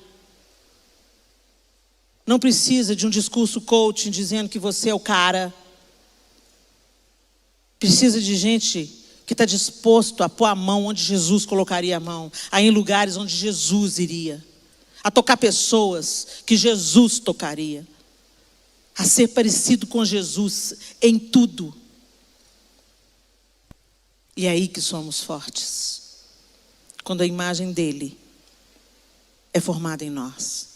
Speaker 1: Não precisa de um discurso coaching dizendo que você é o cara. Precisa de gente que está disposto a pôr a mão onde Jesus colocaria a mão. A ir em lugares onde Jesus iria. A tocar pessoas que Jesus tocaria. A ser parecido com Jesus em tudo. E é aí que somos fortes. Quando a imagem dele é formada em nós.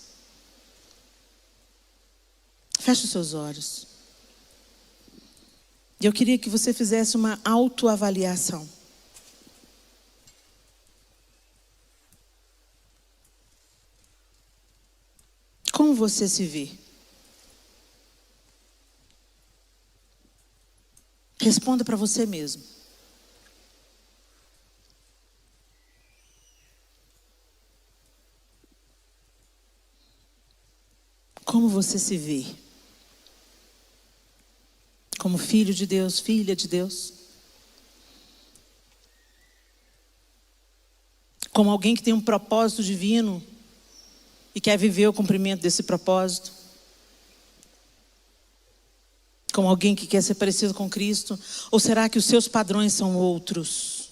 Speaker 1: Feche os seus olhos. E eu queria que você fizesse uma autoavaliação. Como você se vê? Responda para você mesmo. Como você se vê? Como filho de Deus, filha de Deus? Como alguém que tem um propósito divino e quer viver o cumprimento desse propósito? Como alguém que quer ser parecido com Cristo? Ou será que os seus padrões são outros?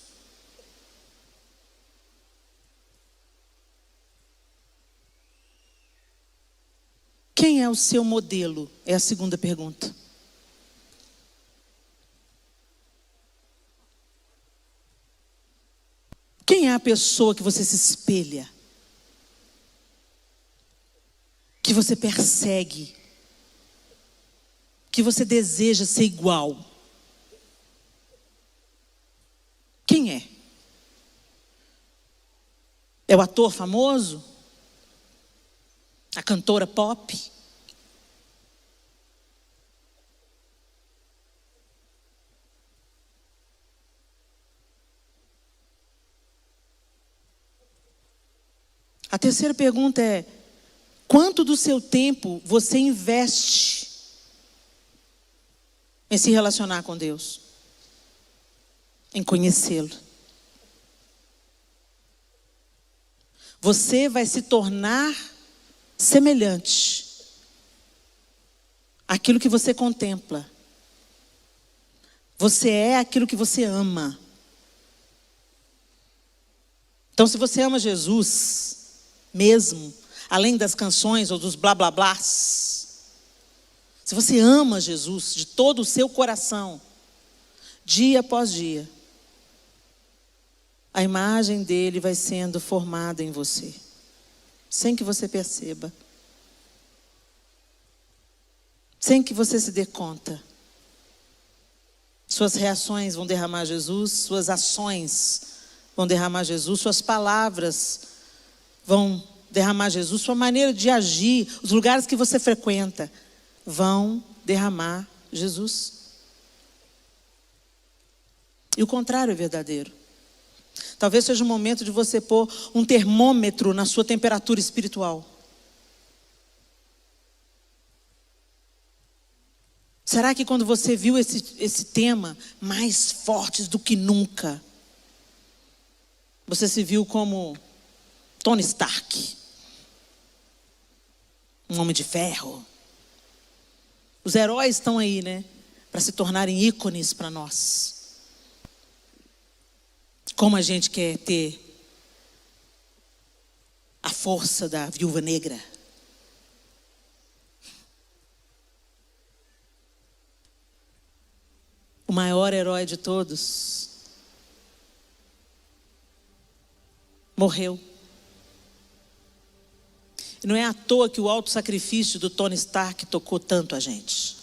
Speaker 1: Quem é o seu modelo? É a segunda pergunta. Quem é a pessoa que você se espelha? Que você persegue? Que você deseja ser igual? Quem é? É o ator famoso? A cantora pop? A terceira pergunta é: quanto do seu tempo você investe em se relacionar com Deus? Em conhecê-lo? Você vai se tornar semelhante àquilo que você contempla. Você é aquilo que você ama. Então, se você ama Jesus mesmo, além das canções ou dos blá blá blás, se você ama Jesus de todo o seu coração, dia após dia, a imagem dele vai sendo formada em você, sem que você perceba, sem que você se dê conta. Suas reações vão derramar Jesus, suas ações vão derramar Jesus, suas palavras vão derramar Jesus, sua maneira de agir, os lugares que você frequenta vão derramar Jesus. E o contrário é verdadeiro. Talvez seja o momento de você pôr um termômetro na sua temperatura espiritual. Será que quando você viu esse tema, mais fortes do que nunca, você se viu como Tony Stark, um homem de ferro? Os heróis estão aí, né? Para se tornarem ícones para nós. Como a gente quer ter a força da viúva negra. O maior herói de todos morreu. E não é à toa que o autossacrifício do Tony Stark tocou tanto a gente.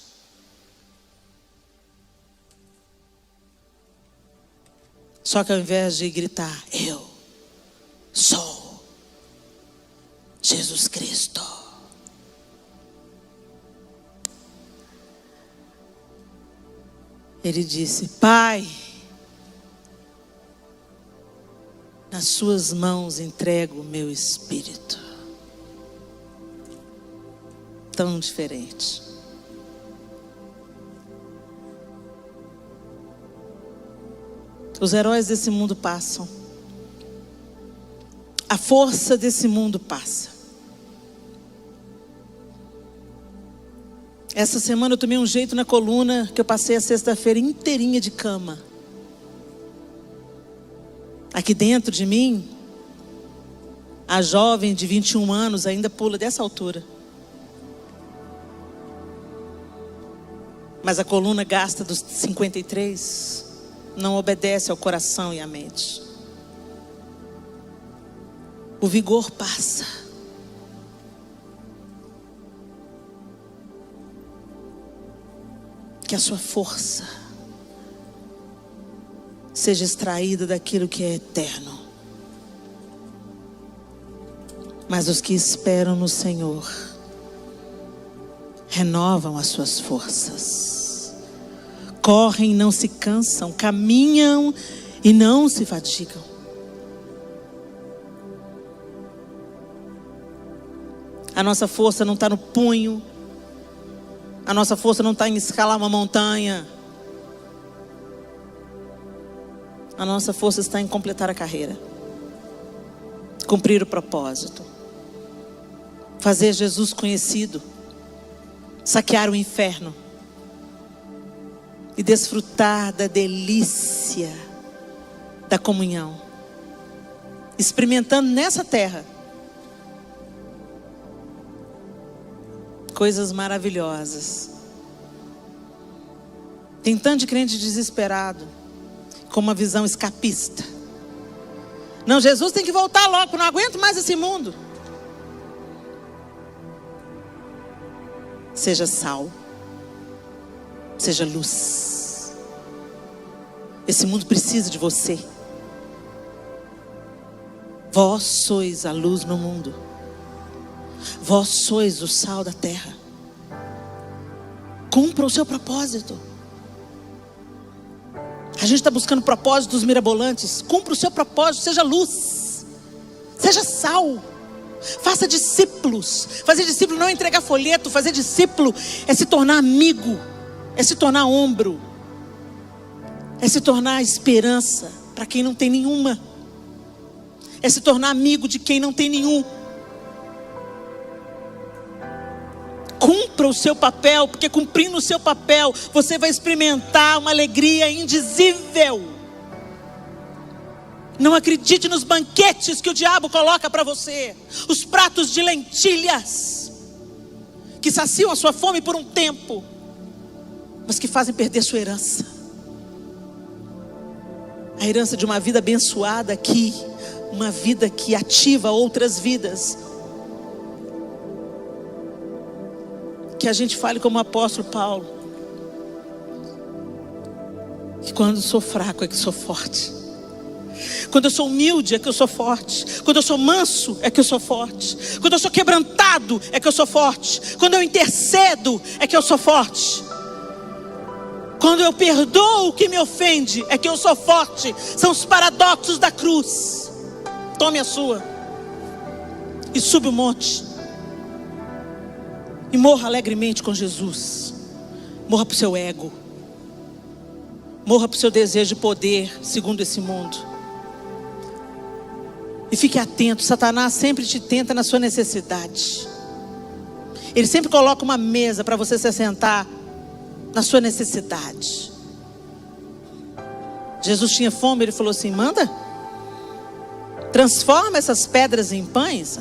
Speaker 1: Só que ao invés de gritar, eu sou Jesus Cristo, ele disse: Pai, nas suas mãos entrego o meu espírito. Tão diferente. Os heróis desse mundo passam. A força desse mundo passa. Essa semana eu tomei um jeito na coluna que eu passei a sexta-feira inteirinha de cama. Aqui dentro de mim, a jovem de 21 anos ainda pula dessa altura. Mas a coluna gasta dos 53 não obedece ao coração e à mente. O vigor passa. Que a sua força seja extraída daquilo que é eterno. Mas os que esperam no Senhor renovam as suas forças, correm e não se cansam, caminham e não se fatigam. A nossa força não está no punho, a nossa força não está em escalar uma montanha, a nossa força está em completar a carreira, cumprir o propósito, fazer Jesus conhecido, saquear o inferno e desfrutar da delícia da comunhão, experimentando nessa terra coisas maravilhosas. Tem tanto de crente desesperado, com uma visão escapista. Não, Jesus tem que voltar logo, não aguento mais esse mundo. Seja sal, seja luz. Esse mundo precisa de você. Vós sois a luz no mundo. Vós sois o sal da terra. Cumpra o seu propósito. A gente está buscando propósitos mirabolantes. Cumpra o seu propósito, seja luz, seja sal. Faça discípulos. Fazer discípulo não é entregar folheto. Fazer discípulo é se tornar amigo, é se tornar ombro, é se tornar esperança para quem não tem nenhuma, é se tornar amigo de quem não tem nenhum. Cumpra o seu papel, porque cumprindo o seu papel, você vai experimentar uma alegria indizível. Não acredite nos banquetes que o diabo coloca para você, os pratos de lentilhas, que saciam a sua fome por um tempo, mas que fazem perder sua herança. A herança de uma vida abençoada aqui, uma vida que ativa outras vidas. Que a gente fale como o apóstolo Paulo, que quando sou fraco é que sou forte, quando eu sou humilde é que eu sou forte, quando eu sou manso é que eu sou forte, quando eu sou quebrantado é que eu sou forte, quando eu intercedo é que eu sou forte, quando eu perdoo o que me ofende é que eu sou forte. São os paradoxos da cruz. Tome a sua e suba o monte e morra alegremente com Jesus. Morra para o seu ego, morra para o seu desejo de poder segundo esse mundo. E fique atento, Satanás sempre te tenta na sua necessidade. Ele sempre coloca uma mesa para você se sentar na sua necessidade. Jesus tinha fome, ele falou assim: manda, transforma essas pedras em pães.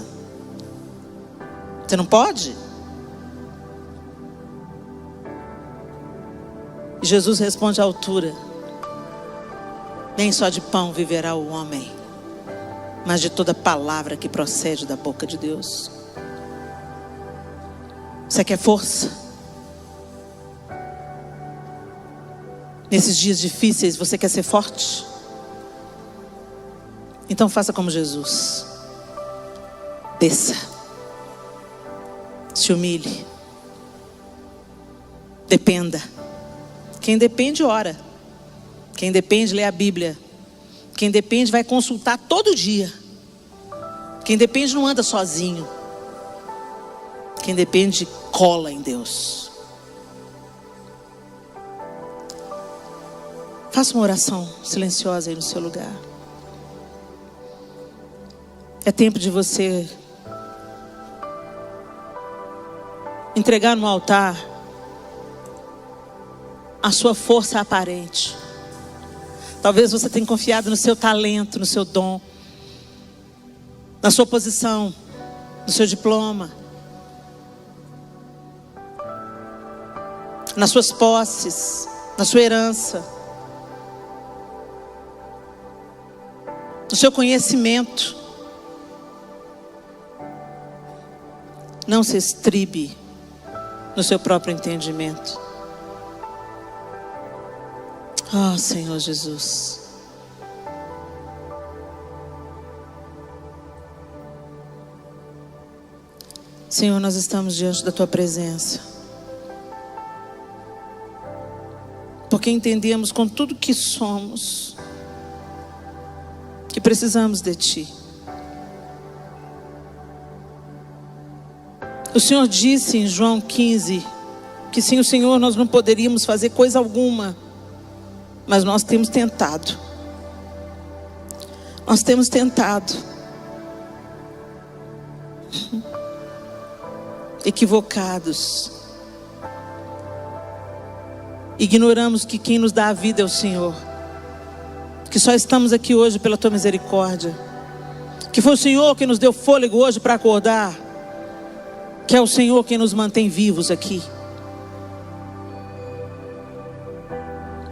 Speaker 1: Você não pode? E Jesus responde à altura: nem só de pão viverá o homem, mas de toda palavra que procede da boca de Deus. Você quer força? Nesses dias difíceis você quer ser forte? Então faça como Jesus. Desça, se humilhe, dependa. Quem depende ora, quem depende lê a Bíblia, quem depende vai consultar todo dia, quem depende não anda sozinho, quem depende cola em Deus. Faça uma oração silenciosa aí no seu lugar. É tempo de você entregar no altar a sua força aparente. Talvez você tenha confiado no seu talento, no seu dom, na sua posição, no seu diploma, nas suas posses, na sua herança, no seu conhecimento. Não se estribe no seu próprio entendimento. Oh, Senhor Jesus, Senhor, nós estamos diante da Tua presença, porque entendemos com tudo que somos, que precisamos de Ti. O Senhor disse em João 15, que sem o Senhor nós não poderíamos fazer coisa alguma, mas nós temos tentado. Nós temos tentado. Equivocados. Ignoramos que quem nos dá a vida é o Senhor. Que só estamos aqui hoje pela Tua misericórdia. Que foi o Senhor que nos deu fôlego hoje para acordar. Que é o Senhor quem nos mantém vivos aqui.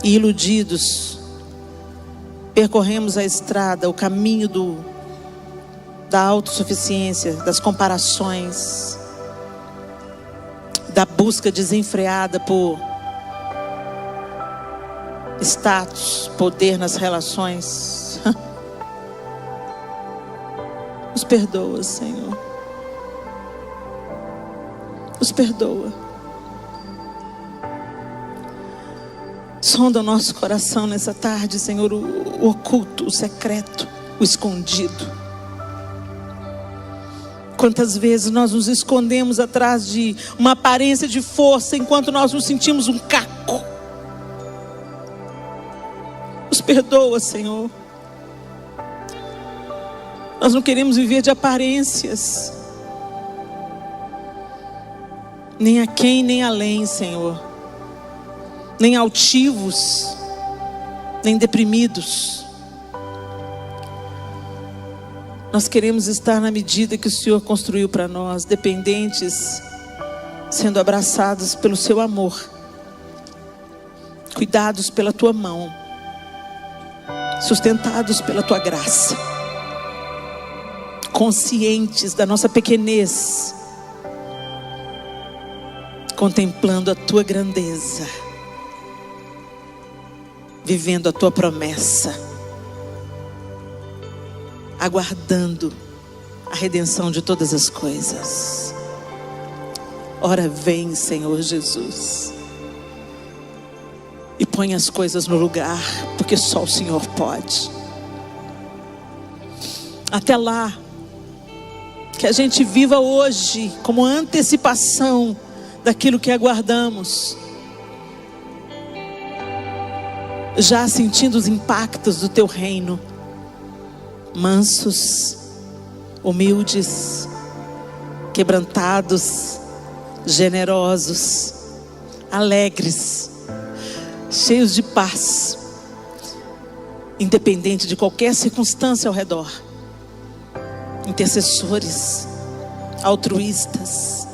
Speaker 1: E iludidos, percorremos a estrada, o caminho da autossuficiência, das comparações, da busca desenfreada por status, poder nas relações. Nos perdoa, Senhor. Nos perdoa. Sonda o nosso coração nessa tarde, Senhor, o oculto, o secreto, o escondido. Quantas vezes nós nos escondemos atrás de uma aparência de força, enquanto nós nos sentimos um caco. Nos perdoa, Senhor. Nós não queremos viver de aparências, nem aquém, nem além, Senhor. Nem altivos, nem deprimidos. Nós queremos estar na medida que o Senhor construiu para nós, dependentes, sendo abraçados pelo Seu amor, cuidados pela Tua mão, sustentados pela Tua graça, conscientes da nossa pequenez, contemplando a Tua grandeza, vivendo a Tua promessa, aguardando a redenção de todas as coisas. Ora vem, Senhor Jesus, e põe as coisas no lugar, porque só o Senhor pode. Até lá, que a gente viva hoje como antecipação daquilo que aguardamos, já sentindo os impactos do Teu reino, mansos, humildes, quebrantados, generosos, alegres, cheios de paz, independente de qualquer circunstância ao redor, intercessores, altruístas.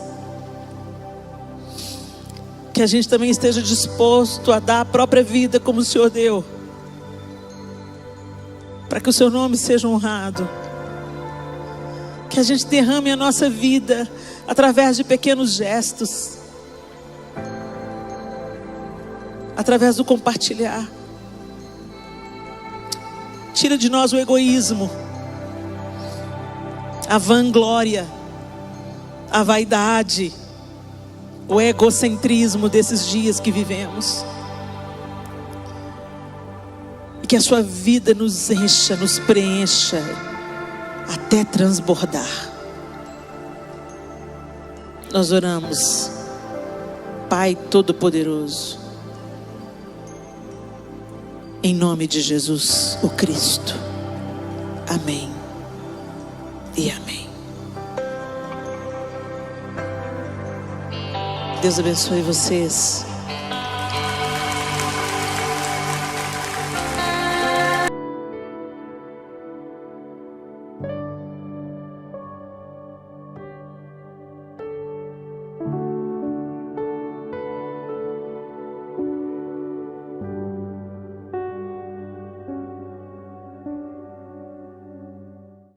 Speaker 1: Que a gente também esteja disposto a dar a própria vida como o Senhor deu, para que o Seu nome seja honrado. Que a gente derrame a nossa vida através de pequenos gestos, através do compartilhar. Tira de nós o egoísmo, a vanglória, a vaidade, o egocentrismo desses dias que vivemos. E que a Sua vida nos encha, nos preencha, até transbordar. Nós oramos, Pai Todo-Poderoso, em nome de Jesus, o Cristo. Amém e amém. Deus abençoe vocês.